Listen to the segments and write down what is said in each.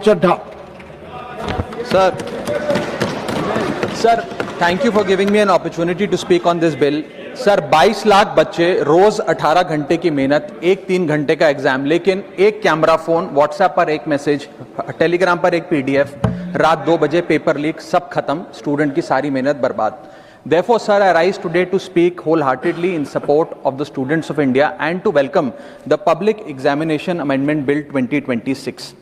Chadha. Sir, thank you for giving me an opportunity to speak on this bill. Sir 22 lakh बच्चे, रोज 18 घंटे की मेहनत, एक 3 घंटे का एग्जाम, लेकिन एक कैमरा फोन, व्हाट्सएप पर एक मैसेज, टेलीग्राम पर एक पीडीएफ, रात 2 बजे पेपर लीक, सब खत्म, स्टूडेंट की सारी मेहनत बर्बाद। Therefore, sir, I rise today to speak wholeheartedly in support of the students of India and to welcome the Public Examination Amendment Bill 2026.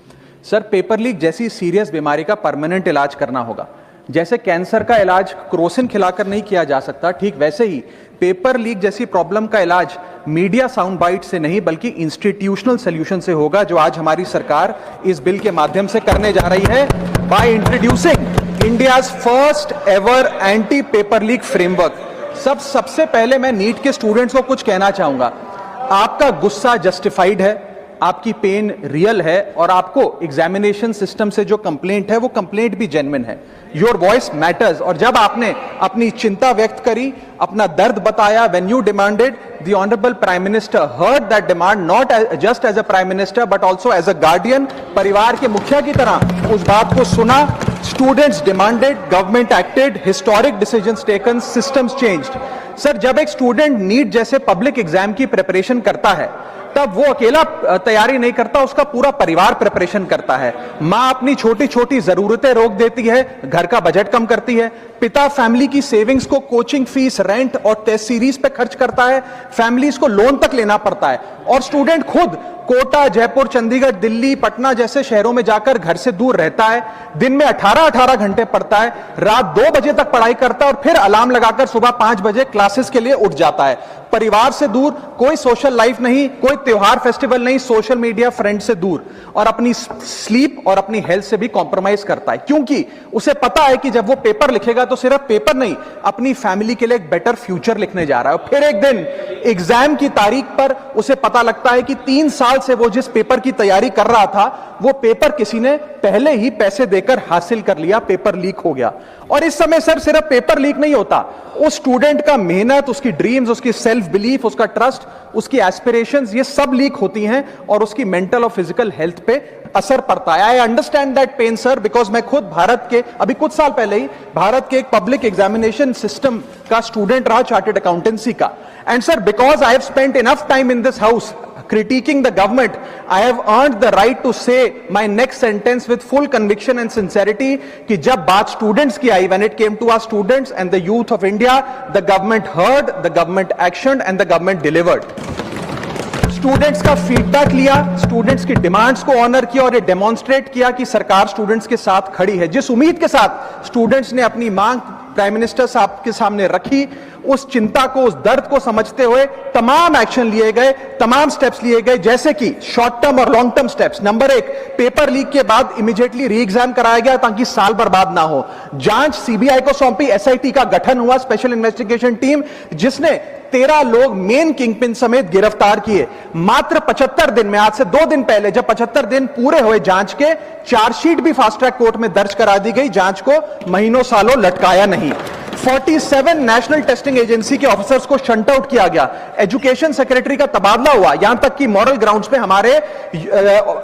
Sir, paper leak जैसी सीरियस बीमारी का परमानेंट इलाज करना होगा। जैसे कैंसर का इलाज क्रोसिन खिलाकर नहीं किया जा सकता, ठीक वैसे ही पेपर लीक जैसी प्रॉब्लम का इलाज मीडिया साउंड बाइट से नहीं बल्कि इंस्टीट्यूशनल सॉल्यूशन से होगा, जो आज हमारी सरकार इस बिल के माध्यम से करने जा रही है, by introducing India's first ever anti paper leak framework. सबसे पहले मैं नीट के स्टूडेंट्स को कुछ कहना चाहूंगा। आपका गुस्सा जस्टिफाइड है, आपकी पेन रियल है, और आपको एग्जामिनेशन सिस्टम से जो कंप्लेंट है वो कंप्लेंट भी जेन्युइन है। Your voice matters. और जब आपने अपनी चिंता व्यक्त करी, अपना दर्द बताया, when you demanded, the honourable prime minister heard that demand, not just as a prime minister but also as a guardian, परिवार के मुखिया की तरह उस बात को सुना। Students demanded, government acted, historic decisions taken, systems changed. Sir, जब एक स्टूडेंट नीट जैसे पब्लिक एग्जाम की प्रिपरेशन करता है, तब वो अकेला तैयारी नहीं करता, उसका पूरा परिवार प्रिपरेशन करता है। मां अपनी छोटी छोटी जरूरतें रोक देती है, घर का बजट कम करती है, पिता फैमिली की सेविंग्स को कोचिंग फीस, रेंट और टेस्ट सीरीज पे खर्च करता है, फैमिलीज को लोन तक लेना पड़ता है, और स्टूडेंट खुद कोटा, जयपुर, चंडीगढ़, दिल्ली, पटना जैसे शहरों में जाकर घर से दूर रहता है, दिन में 18-18 घंटे पढ़ता है, रात 2 बजे तक पढ़ाई करता है और फिर अलार्म लगाकर सुबह 5 बजे क्लासेस के लिए उठ जाता है। परिवार से दूर, कोई सोशल लाइफ नहीं, कोई त्योहार फेस्टिवल नहीं, सोशल मीडिया, फ्रेंड से दूर, और अपनी स्लीप और अपनी हेल्थ से भी कॉम्प्रोमाइज करता है, क्योंकि उसे पता है कि जब वो पेपर लिखेगा तो सिर्फ पेपर नहीं, अपनी फैमिली के लिए एक बेटर फ्यूचर लिखने जा रहा है। और फिर एक दिन एग्जाम की तारीख पर उसे पता लगता है कि 3 साल से वो जिस पेपर की तैयारी कर रहा था, वो पेपर किसी ने पहले ही पैसे देकर हासिल कर लिया, पेपर लीक हो गया। और इस समय सर सिर्फ पेपर लीक नहीं होता, उस स्टूडेंट का मेहनत, उसकी ड्रीम्स, उसकी सेल्फ बिलीफ, उसका ट्रस्ट, उसकी एस्पिरेशंस, ये सब लीक होती हैं और उसकी मेंटल और फिजिकल हेल्थ पे असर पड़ता है। I understand that pain sir, because मैं खुद भारत के, अभी कुछ साल पहले ही भारत के एक पब्लिक एग्जामिनेशन सिस्टम का स्टूडेंट रहा, चार्टर्ड अकाउंटेंसी का। And sir, because I have spent enough time in this house critiquing the government, I have earned the right to say my next sentence with full conviction and sincerity कि जब बात students की आई, when it came to our students and the youth of India, the government heard, the government actioned and the government delivered. Students का feedback लिया, students की demands को honour किया और ये डेमोन्स्ट्रेट किया कि सरकार स्टूडेंट्स के साथ खड़ी है। जिस उम्मीद के साथ स्टूडेंट्स ने अपनी मांग प्राइम मिनिस्टर साहब के सामने रखी, उस चिंता को, उस दर्द को समझते हुए तमाम एक्शन लिए गए, तमाम स्टेप्स लिए गए, जैसे कि शॉर्ट टर्म और long term steps. Number 1, paper leak के बाद इमीडिएटली री एग्जाम कराया गया ताकि साल बर्बाद ना हो। जांच सीबीआई को सौंपी, एसआईटी का गठन हुआ, स्पेशल इन्वेस्टिगेशन टीम, जिसने 13 लोग मेन किंगपिन समेत गिरफ्तार किए। मात्र 75 दिन में, आज से 2 दिन पहले जब 75 दिन पूरे हुए जांच के, चार्जशीट भी फास्ट ट्रैक कोर्ट में दर्ज करा दी गई, जांच को महीनों सालों लटकाया नहीं। 47 नेशनल टेस्टिंग एजेंसी के ऑफिसर्स को शंट आउट किया गया, एजुकेशन सेक्रेटरी का तबादला हुआ, यहां तक कि मॉरल ग्राउंड्स पे हमारे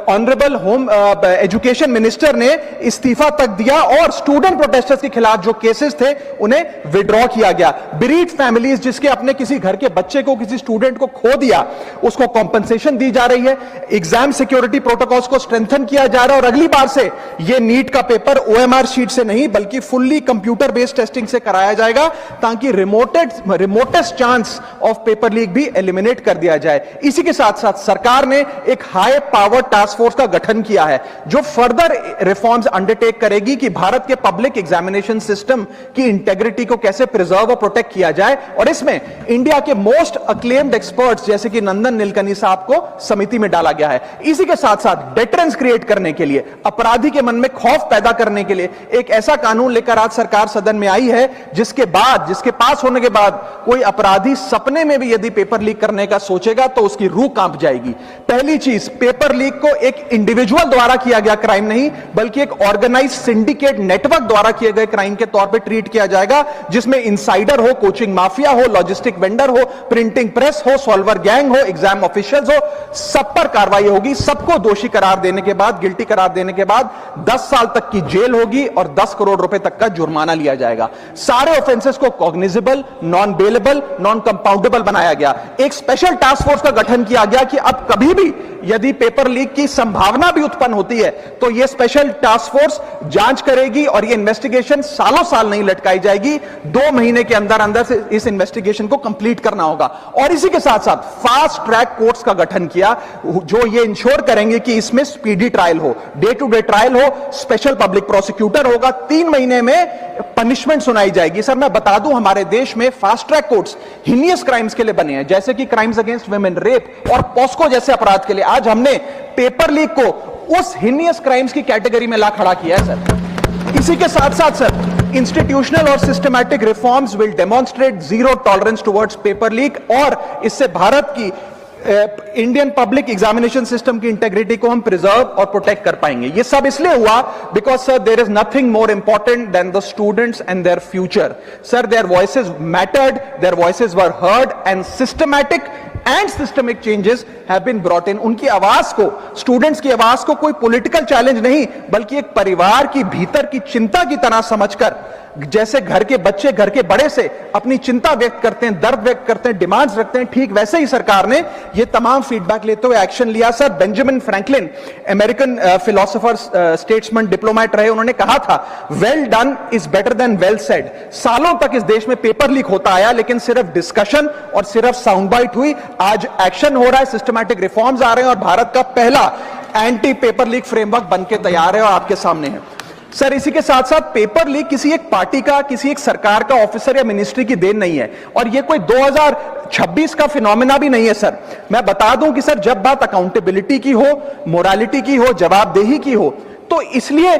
ऑनरेबल होम एजुकेशन मिनिस्टर ने इस्तीफा तक दिया, और स्टूडेंट प्रोटेस्टर्स के खिलाफ जो केसेस थे उन्हें विड्रॉ किया गया। बेरीड फैमिलीज, जिसके अपने किसी घर के बच्चे को, किसी स्टूडेंट को खो दिया, उसको कॉम्पनसेशन दी जा रही है। एग्जाम सिक्योरिटी प्रोटोकॉल्स को स्ट्रेंथन किया जा रहा है, और अगली बार से यह नीट का पेपर ओएमआर शीट से नहीं बल्कि फुल्ली कंप्यूटर बेस्ड टेस्टिंग से कराया जाएगा, ताकि remotest chance of paper leak भी एलिमिनेट कर दिया जाए। इसी के साथ साथ सरकार ने एक हाई पावर टास्क फोर्स का गठन किया है, जो फर्दर रिफॉर्म्स अंडरटेक करेगी कि भारत के पब्लिक एग्जामिनेशन सिस्टम की इंटेग्रिटी को कैसे प्रिजर्व और प्रोटेक्ट किया जाए। और इसमें इंडिया के मोस्ट अक्लेम्ड एक्सपर्ट्स जैसे कि नंदन नीलकनी साहब को समिति में डाला गया है। इसी के साथ साथ डेटरेंस क्रिएट करने के लिए, अपराधी के मन में खौफ पैदा करने के लिए एक ऐसा कानून लेकर आज सरकार सदन में आई है, जिसके पास होने के बाद कोई अपराधी सपने में भी यदि पेपर लीक करने का सोचेगा तो उसकी रूह कांप जाएगी। पहली चीज, पेपर लीक को एक इंडिविजुअल द्वारा किया गया क्राइम नहीं, बल्कि एक ऑर्गेनाइज सिंडिकेट नेटवर्क द्वारा किए गए क्राइम के तौर पे ट्रीट किया जाएगा, जिसमें इनसाइडर हो, कोचिंग माफिया हो, लॉजिस्टिक वेंडर हो, प्रिंटिंग प्रेस हो, सॉल्वर गैंग हो, एग्जाम ऑफिशियल्स हो, सब पर कार्रवाई होगी। सबको दोषी करार देने के बाद, गिल्टी करार देने के बाद 10 साल तक की जेल होगी और 10 करोड़ रुपए तक का जुर्माना लिया जाएगा। सारे ऑफेंसेस को cognizable, non bailable, non compoundable बनाया गया। एक स्पेशल टास्क फोर्स का गठन किया गया कि अब कभी भी यदि पेपर लीक की संभावना भी उत्पन्न होती है तो यह स्पेशल टास्क फोर्स जांच करेगी और यह इन्वेस्टिगेशन सालों साल नहीं लटकाई जाएगी। 2 महीने के अंदर अंदर से इस इन्वेस्टिगेशन को कंप्लीट करना होगा। और इसी के साथ साथ फास्ट ट्रैक कोर्ट्स का गठन किया, जो यह इंश्योर करेंगे कि इसमें स्पीडी ट्रायल हो, डे टू डे ट्रायल हो, स्पेशल पब्लिक प्रोसिक्यूटर होगा, 3 महीने में पनिशमेंट सुनाई जाएगी। सर मैं बता दूं, हमारे देश में fast track courts heinous crimes के लिए बने हैं, जैसे कि क्राइम्स अगेंस्ट वुमेन, रेप और पॉस्को जैसे अपराध के लिए। आज हमने पेपर लीक को उस हिनियस क्राइम्स की कैटेगरी में ला खड़ा किया है सर। इसी के साथ साथ सर, इंस्टीट्यूशनल और systematic reforms will demonstrate zero tolerance towards paper leak, और इससे भारत की इंडियन पब्लिक एग्जामिनेशन सिस्टम की इंटेग्रिटी को हम प्रिजर्व और प्रोटेक्ट कर पाएंगे। ये सब इसलिए हुआ because sir there is nothing more important than the students and their future. Sir their voices mattered, their voices were heard and systematic and systemic changes have been brought in. उनकी आवाज को, students की आवाज को कोई political challenge नहीं, बल्कि एक परिवार की भीतर की चिंता की तरह समझकर, जैसे घर के बच्चे घर के बड़े से अपनी चिंता व्यक्त करते हैं, दर्द व्यक्त करते हैं, डिमांड्स रखते हैं, ठीक वैसे ही सरकार ने ये तमाम फीडबैक लेते हुए एक्शन लिया। Sir Benjamin Franklin, American philosopher, statesman, diplomat रहे, उन्होंने कहा था well done is better than well said. सालों तक इस देश में पेपर लीक होता आया, लेकिन सिर्फ डिस्कशन और सिर्फ साउंड बाइट हुई। आज एक्शन हो रहा है, सिस्टमैटिक रिफॉर्म्स आ रहे हैं और भारत का पहला एंटी पेपर लीक फ्रेमवर्क बनके तैयार है और आपके सामने है। सर इसी के साथ साथ पेपर लीक किसी एक पार्टी का, किसी एक सरकार का ऑफिसर या मिनिस्ट्री की देन नहीं है, और ये कोई 2026 का फिनोमेना भी नहीं है। सर मैं बता दूं कि सर जब बात अकाउंटेबिलिटी की हो, मोरालिटी की हो, जवाबदेही की हो, तो इसलिए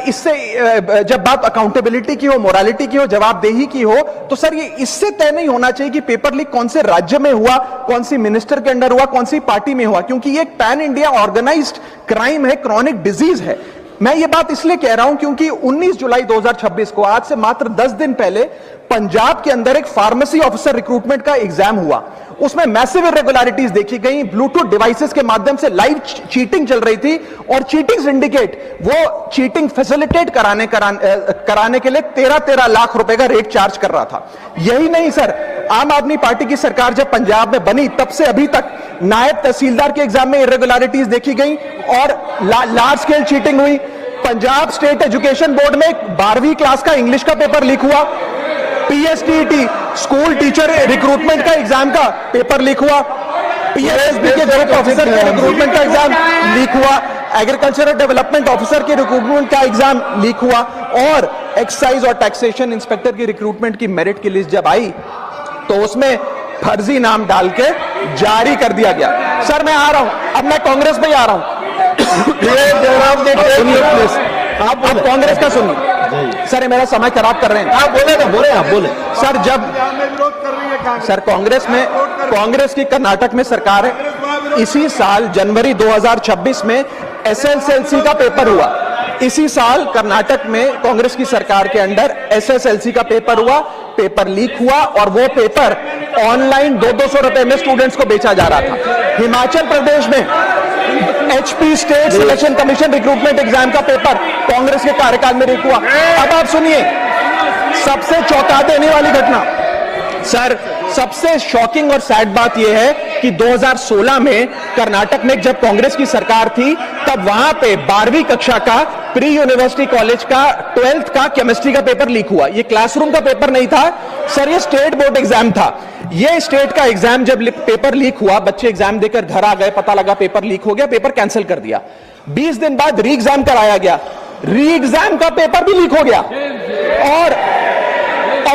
इससे जब बात अकाउंटेबिलिटी की हो, मोरालिटी की हो, जवाबदेही की हो, तो सर ये इससे तय नहीं होना चाहिए कि पेपर लीक कौन से राज्य में हुआ, कौन सी मिनिस्टर के अंडर हुआ, कौन सी पार्टी में हुआ, क्योंकि ये एक पैन इंडिया ऑर्गेनाइज्ड क्राइम है, क्रॉनिक डिजीज है। मैं ये बात इसलिए कह रहा हूं क्योंकि 19 जुलाई 2026 को, आज से मात्र 10 दिन पहले, पंजाब के अंदर एक फार्मेसी ऑफिसर रिक्रूटमेंट का एग्जाम हुआ। उसमें मैसिव इरेगुलरिटीज देखी गई, ब्लूटूथ डिवाइसेस के माध्यम से लाइव चीटिंग चल रही थी, और चीटिंग सिंडिकेट वो चीटिंग फैसिलिटेट कराने के लिए 13 लाख रुपए का रेट चार्ज कर रहा था। यही नहीं सर, आम आदमी पार्टी की सरकार जब पंजाब में बनी तब से अभी तक नायब तहसीलदार के एग्जाम में इरेगुलरिटीज देखी गई और लार्ज स्केल चीटिंग हुई। पंजाब स्टेट एजुकेशन बोर्ड में 12वीं क्लास का इंग्लिश का पेपर लीक हुआ, पीएसटीटी स्कूल टीचर रिक्रूटमेंट का एग्जाम का पेपर लीक हुआ, पीएसएसबी के ग्रुप ऑफिसर के रिक्रूटमेंट का एग्जाम लीक हुआ, एग्रीकल्चरल डेवलपमेंट ऑफिसर के रिक्रूटमेंट का एग्जाम लीक हुआ, और एक्साइज और टैक्सेशन इंस्पेक्टर की रिक्रूटमेंट की मेरिट की लिस्ट जब आई तो उसमें फर्जी नाम डाल के जारी कर दिया गया। सर मैं आ रहा हूं, अब मैं कांग्रेस में आ रहा हूं। आप कांग्रेस का सुनिए सर, ये मेरा समय खराब कर रहे हैं। आप बोले ना, बोले आप बोले। सर जब सर कांग्रेस की कर्नाटक में सरकार है, इसी साल जनवरी 2026 में एसएसएलसी का पेपर हुआ। इसी साल कर्नाटक में कांग्रेस की सरकार के अंडर एसएसएलसी का पेपर हुआ, पेपर लीक हुआ, और वो पेपर ऑनलाइन 200 रुपए में स्टूडेंट्स को बेचा जा रहा था। हिमाचल प्रदेश में HP state selection commission recruitment exam का पेपर कांग्रेस के कार्यकाल में लीक हुआ। अब आप सुनिए सबसे चौंका देने वाली घटना। सर सबसे शॉकिंग और सैड बात यह है कि 2016 में कर्नाटक में जब कांग्रेस की सरकार थी तब वहां पे 12वीं कक्षा का प्री यूनिवर्सिटी कॉलेज का 12th का केमिस्ट्री का पेपर लीक हुआ। ये क्लासरूम का पेपर नहीं था सर, ये स्टेट बोर्ड एग्जाम था। ये स्टेट का एग्जाम जब पेपर लीक हुआ, बच्चे एग्जाम देकर घर आ गए, पता लगा पेपर लीक हो गया, पेपर कैंसिल कर दिया। 20 दिन बाद री एग्जाम कराया गया, री एग्जाम का पेपर भी लीक हो गया, और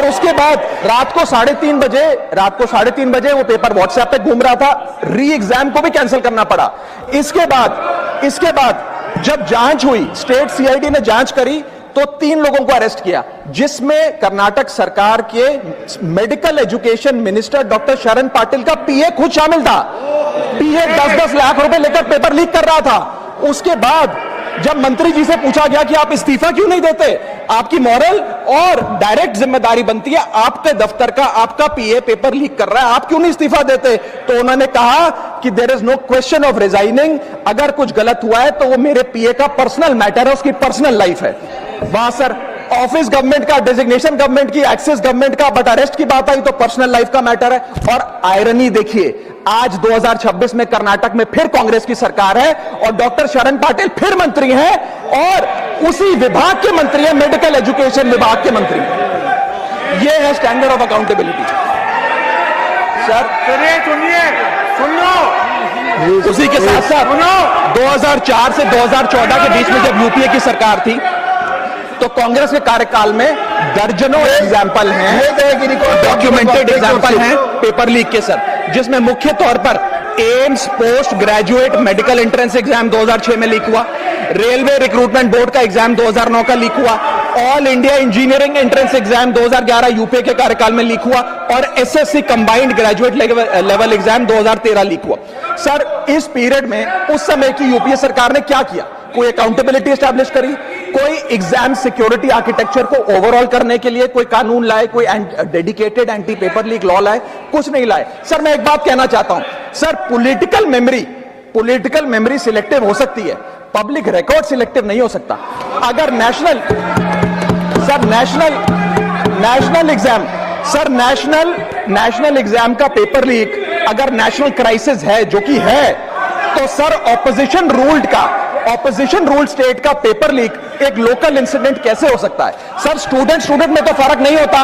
उसके बाद रात को 3:30 बजे वो पेपर व्हाट्सएप पे घूम रहा था, री एग्जाम को भी कैंसिल करना पड़ा। इसके बाद जब जांच हुई, स्टेट सीआईडी ने जांच करी तो 3 लोगों को अरेस्ट किया, जिसमें कर्नाटक सरकार के मेडिकल एजुकेशन मिनिस्टर डॉक्टर शरण पाटिल का पीए खुद शामिल था। पीए 10-10 लाख रुपए लेकर पेपर लीक कर रहा था। उसके बाद जब मंत्री जी से पूछा गया कि आप इस्तीफा क्यों नहीं देते, आपकी मॉरल और डायरेक्ट जिम्मेदारी बनती है, आपके दफ्तर का आपका पीए पेपर लीक कर रहा है, आप क्यों नहीं इस्तीफा देते, तो उन्होंने कहा कि there is no question of resigning, अगर कुछ गलत हुआ है तो वो मेरे पीए का पर्सनल मैटर है, उसकी पर्सनल लाइफ है। वहां सर ऑफिस गवर्नमेंट का, डेजिग्नेशन गवर्नमेंट की, एक्सेस गवर्नमेंट का, बट अरेस्ट की बात आई तो पर्सनल लाइफ का मैटर है। और आयरनी देखिए, आज 2026 में कर्नाटक में फिर कांग्रेस की सरकार है और डॉक्टर शरण पाटिल फिर मंत्री हैं और उसी विभाग के मंत्री हैं, मेडिकल एजुकेशन विभाग के मंत्री। ये है स्टैंडर्ड ऑफ अकाउंटेबिलिटी। सर सुन लो, उसी के साथ साथ 2004 से 2014 के बीच में जब यूपीए की सरकार थी तो कांग्रेस के कार्यकाल में दर्जनों एग्जाम्पल हैं, डॉक्यूमेंटेड एग्जाम्पल हैं पेपर लीक के सर, जिसमें मुख्य तौर पर AIIMS post graduate medical entrance exam 2006 में लीक हुआ, रेलवे रिक्रूटमेंट बोर्ड का एग्जाम 2009 का लीक हुआ, all India engineering entrance exam 2011 UPA के कार्यकाल में लीक हुआ और SSC combined graduate level exam 2013 leak हुआ। सर इस पीरियड में उस समय की यूपीए सरकार ने क्या किया? कोई अकाउंटेबिलिटी एस्टैब्लिश करी, कोई एग्जाम सिक्योरिटी आर्किटेक्चर को ओवरऑल करने के लिए कोई कानून लाए, कोई dedicated anti paper leak law लाए, कुछ नहीं लाए। सर मैं एक बात कहना चाहता हूं, सर पॉलिटिकल मेमोरी सिलेक्टिव हो सकती है, पब्लिक रिकॉर्ड सिलेक्टिव नहीं हो सकता। अगर नेशनल एग्जाम का पेपर लीक अगर नेशनल क्राइसिस है, जो कि है, तो सर ऑपोजिशन रूल्ड स्टेट का पेपर लीक एक लोकल इंसिडेंट कैसे हो सकता है? सर स्टूडेंट में तो फर्क नहीं होता।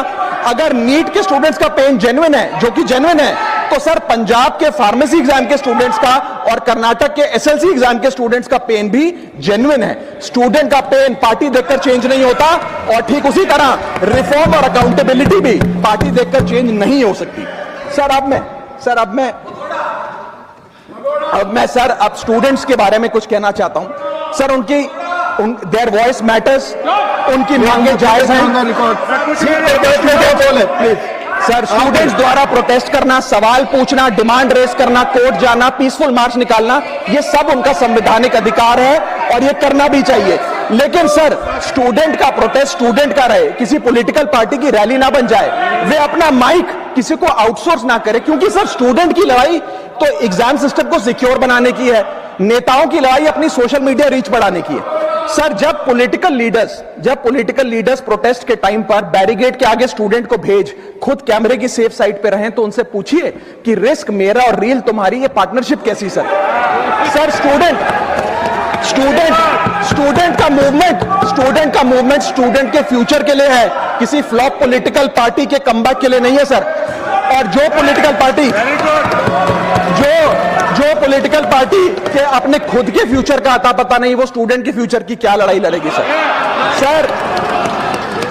अगर नीट के स्टूडेंट्स का पेन जेन्युइन है, जो कि जेन्युइन है, तो सर पंजाब के फार्मेसी एग्जाम के स्टूडेंट्स का और कर्नाटक के एसएलसी एग्जाम के स्टूडेंट्स का पेन भी जेन्युइन है। स्टूडेंट का पेन पार्टी देखकर चेंज नहीं होता और ठीक उसी तरह रिफॉर्म और अकाउंटेबिलिटी भी पार्टी देखकर चेंज नहीं हो सकती। अब मैं स्टूडेंट्स के बारे में कुछ कहना चाहता हूं। सर देयर वॉइस मैटर्स, उनकी मांगे जायज हैं। सर स्टूडेंट्स द्वारा प्रोटेस्ट करना, सवाल पूछना, डिमांड रेस करना, कोर्ट जाना, पीसफुल मार्च निकालना, ये सब उनका संवैधानिक अधिकार है और ये करना भी चाहिए। लेकिन सर स्टूडेंट का प्रोटेस्ट स्टूडेंट का रहे, किसी पॉलिटिकल पार्टी की रैली ना बन जाए, वे अपना माइक किसी को आउटसोर्स ना करे, क्योंकि सर स्टूडेंट की लड़ाई तो एग्जाम सिस्टम को सिक्योर बनाने की है, नेताओं की लड़ाई अपनी सोशल मीडिया रीच बढ़ाने की है। सर जब पॉलिटिकल लीडर्स प्रोटेस्ट के टाइम पर बैरिकेड के आगे स्टूडेंट को भेज खुद कैमरे की सेफ साइड पे रहें, तो उनसे पूछिए कि रिस्क मेरा और रील तुम्हारी, ये पार्टनरशिप कैसी? सर स्टूडेंट का मूवमेंट स्टूडेंट के फ्यूचर के लिए है, किसी फ्लॉप पॉलिटिकल पार्टी के कमबैक के लिए नहीं है सर। और जो पॉलिटिकल पार्टी के अपने खुद के फ्यूचर का आता पता नहीं, वो स्टूडेंट के फ्यूचर की क्या लड़ाई लड़ेगी? सर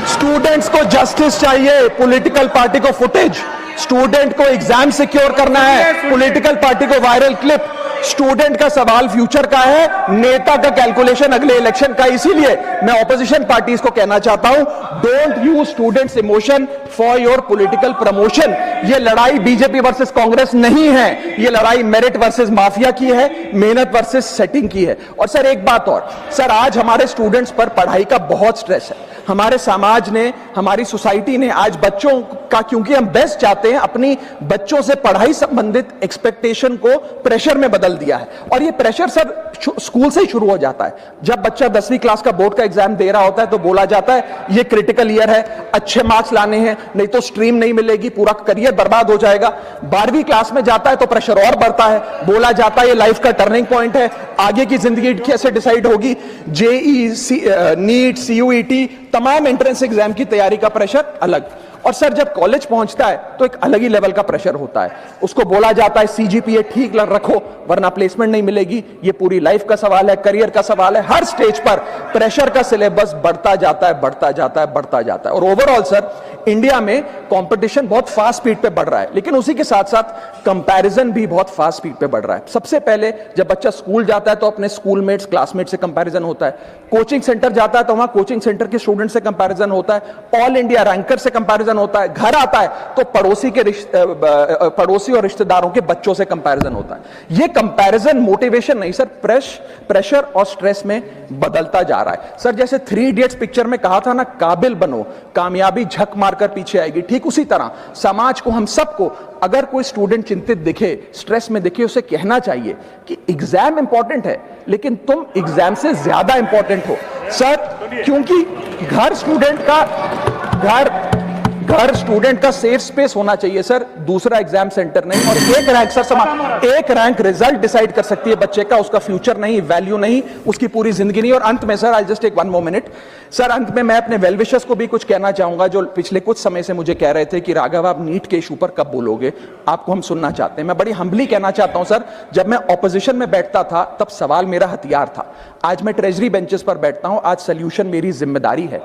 स्टूडेंट्स को जस्टिस चाहिए, पॉलिटिकल पार्टी को फुटेज। स्टूडेंट को एग्जाम सिक्योर करना है, पॉलिटिकल पार्टी को वायरल क्लिप। स्टूडेंट का सवाल फ्यूचर का है, नेता का कैलकुलेशन अगले इलेक्शन का। इसीलिए मैं ऑपोजिशन पार्टीज को कहना चाहता हूं, don't use students emotion for your political promotion. ये लड़ाई बीजेपी वर्सेस कांग्रेस नहीं है, ये लड़ाई मेरिट वर्सेस माफिया की है, मेहनत वर्सेस सेटिंग की है। और सर एक बात और, सर आज हमारे स्टूडेंट्स पर पढ़ाई का बहुत स्ट्रेस है। हमारे समाज ने, हमारी सोसाइटी ने आज बच्चों का, क्योंकि हम बेस्ट चाहते हैं, अपनी बच्चों से पढ़ाई संबंधित एक्सपेक्टेशन को प्रेशर में बदल दिया है। और ये प्रेशर सर स्कूल से ही शुरू हो जाता है। जब बच्चा 10वीं क्लास का बोर्ड का एग्जाम दे रहा होता है तो बोला जाता है ये क्रिटिकल ईयर है, अच्छे मार्क्स लाने हैं, नहीं तो स्ट्रीम नहीं मिलेगी, पूरा करियर बर्बाद हो जाएगा। 12वीं क्लास में जाता है तो प्रेशर और बढ़ता है, बोला जाता है ये लाइफ का टर्निंग पॉइंट है, आगे की जिंदगी कैसे डिसाइड होगी। जेईई, नीट, सीयूईटी, तमाम एंट्रेंस एग्जाम की तैयारी का प्रेशर अलग। और सर जब कॉलेज पहुंचता है तो एक अलग ही लेवल का प्रेशर होता है, उसको बोला जाता है सीजीपीए ठीक रखो वरना प्लेसमेंट नहीं मिलेगी। ये पूरी लाइफ का सवाल है, करियर का सवाल है, हर स्टेज पर प्रेशर का सिलेबस बढ़ता जाता है, बढ़ता जाता है, बढ़ता जाता है। और ओवरऑल सर इंडिया में कंपटीशन बहुत फास्ट स्पीड पे बढ़ रहा है, लेकिन उसी के साथ साथ कंपैरिजन भी बहुत फास्ट स्पीड पे बढ़ रहा है। सबसे पहले जब बच्चा स्कूल जाता है तो अपने स्कूलमेट्स क्लासमेट से कंपैरिजन होता है, कोचिंग सेंटर जाता है तो वहां कोचिंग सेंटर के स्टूडेंट से कंपैरिजन होता है, ऑल इंडिया रैंकर से कंपैरिजन होता है, घर आता है तो पड़ोसी और रिश्तेदारों के बच्चों से कंपैरिजन होता है। ये कंपैरिजन मोटिवेशन नहीं सर, प्रेशर और स्ट्रेस में बदलता जा रहा है। सर जैसे 3 इडियट्स पिक्चर में कहा था ना, काबिल बनो कामयाबी झक मारकर पीछे आएगी, ठीक उसी तरह समाज को, हम सबको, अगर कोई स्टूडेंट चिंतित दिखे, स्ट्रेस में दिखे, उसे कहना चाहिए कि एग्जाम इंपॉर्टेंट है लेकिन तुम एग्जाम से ज्यादा इंपॉर्टेंट हो सर, क्योंकि घर स्टूडेंट का सेफ स्पेस होना चाहिए सर, दूसरा एग्जाम सेंटर नहीं। और एक रैंक सर एक रैंक रिजल्ट डिसाइड कर सकती है बच्चे का, उसका फ्यूचर नहीं, वैल्यू नहीं, उसकी पूरी जिंदगी नहीं। और अंत में sir I just take 1 more minute sir, अंत में मैं अपने वेल विशर्स को भी कुछ कहना चाहूंगा जो पिछले कुछ समय से मुझे कह रहे थे कि राघव आप नीट के इशू पर कब बोलोगे, आपको हम सुनना चाहते हैं। मैं बड़ी हम्बली कहना चाहता हूं सर, जब मैं ऑपोजिशन में बैठता था तब सवाल मेरा हथियार था, आज मैं ट्रेजरी बेंचेस पर बैठता हूं, आज सोल्यूशन मेरी जिम्मेदारी है।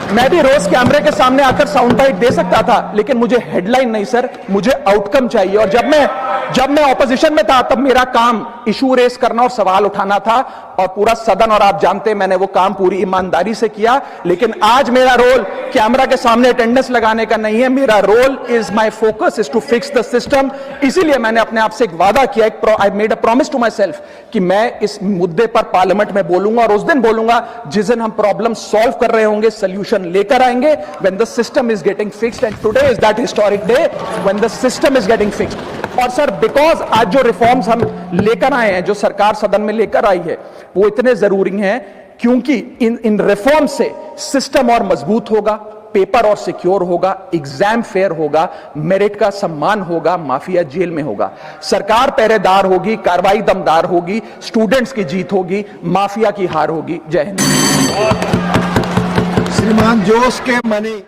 मैं भी रोज कैमरे के सामने आकर साउंड बाइट दे सकता था, लेकिन मुझे हेडलाइन नहीं सर, मुझे आउटकम चाहिए। और जब मैं ऑपोजिशन में था तब मेरा काम इशू रेस करना और सवाल उठाना था, और पूरा सदन और आप जानते हैं मैंने वो काम पूरी ईमानदारी से किया। लेकिन आज मेरा रोल कैमरा के सामने अटेंडेंस लगाने का नहीं है, मेरा role is my focus is to fix the system. इसीलिए मैंने अपने आप से एक वादा किया, I made a promise to myself कि मैं इस मुद्दे पर पार्लियामेंट में बोलूंगा, और उस दिन बोलूंगा जिस दिन हम प्रॉब्लम सॉल्व कर रहे होंगे, सोल्यूशन लेकर आएंगे, when the system is getting fixed. And today is that historic day when the system is getting fixed. और सर बिकॉज आज जो रिफॉर्म्स हम लेकर आए हैं, जो सरकार सदन में लेकर आई है, वो इतने जरूरी हैं क्योंकि इन रिफॉर्म से सिस्टम और मजबूत होगा, पेपर और सिक्योर होगा, एग्जाम फेयर होगा, मेरिट का सम्मान होगा, माफिया जेल में होगा, सरकार पहरेदार होगी, कार्रवाई दमदार होगी, स्टूडेंट्स की जीत होगी, माफिया की हार होगी। जय हिंद। श्रीमान जोश के मनी।